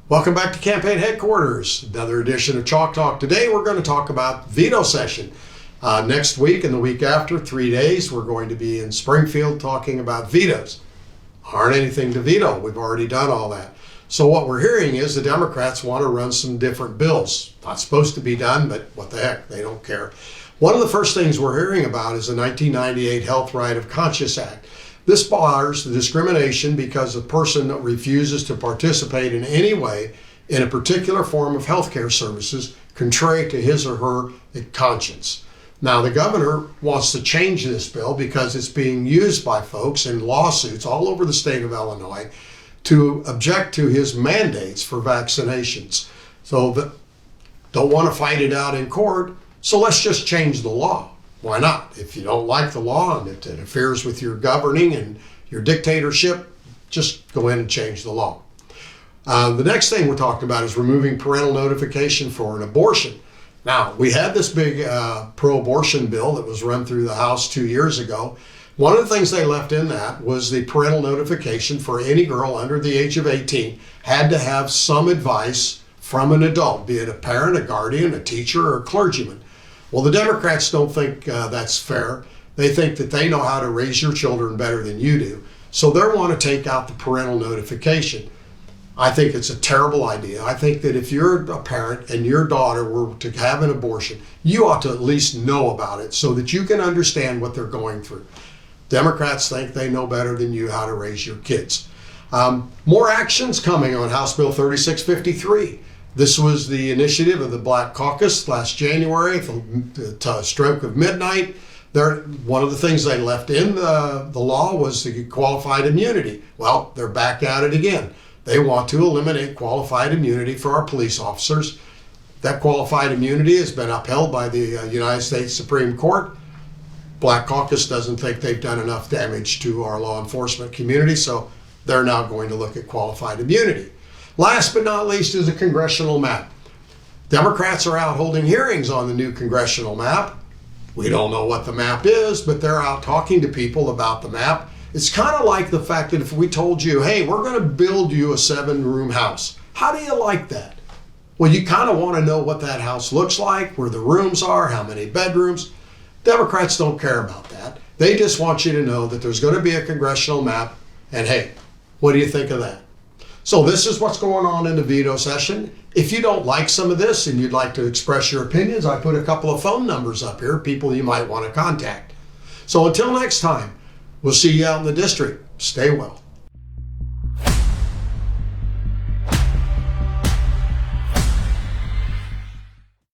Welcome back to Campaign Headquarters, another edition of Chalk Talk. Today we're going to talk about veto session. Next week and the week after, 3 days, we're going to be in Springfield talking about vetoes. Aren't anything to veto. We've already done all that. So what we're hearing is the Democrats want to run some different bills. Not supposed to be done, but what the heck, they don't care. One of the first things we're hearing about is the 1998 Health Right of Conscience Act. This bars the discrimination because a person refuses to participate in any way in a particular form of healthcare services contrary to his or her conscience. Now, the governor wants to change this bill because it's being used by folks in lawsuits all over the state of Illinois to object to his mandates for vaccinations. So don't want to fight it out in court, so let's just change the law. Why not? If you don't like the law and it interferes with your governing and your dictatorship, just go in and change the law. The next thing we're talking about is removing parental notification for an abortion. Now, we had this big pro-abortion bill that was run through the House 2 years ago. One of the things they left in that was the parental notification for any girl under the age of 18 had to have some advice from an adult, be it a parent, a guardian, a teacher, or a clergyman. Well, the Democrats don't think that's fair. They think that they know how to raise your children better than you do. So they want to take out the parental notification. I think it's a terrible idea. I think that if you're a parent and your daughter were to have an abortion, you ought to at least know about it so that you can understand what they're going through. Democrats think they know better than you how to raise your kids. More actions coming on House Bill 3653. This was the initiative of the Black Caucus last January, the stroke of midnight. One of the things they left in the law was the qualified immunity. Well, they're back at it again. They want to eliminate qualified immunity for our police officers. That qualified immunity has been upheld by the United States Supreme Court. Black Caucus doesn't think they've done enough damage to our law enforcement community, so they're now going to look at qualified immunity. Last but not least is a congressional map. Democrats are out holding hearings on the new congressional map. We don't know what the map is, but they're out talking to people about the map. It's kind of like the fact that if we told you, hey, we're going to build you a 7-room house. How do you like that? Well, you kind of want to know what that house looks like, where the rooms are, how many bedrooms. Democrats don't care about that. They just want you to know that there's going to be a congressional map, and hey, what do you think of that? So this is what's going on in the veto session. If you don't like some of this and you'd like to express your opinions, I put a couple of phone numbers up here, people you might want to contact. So until next time, we'll see you out in the district. Stay well.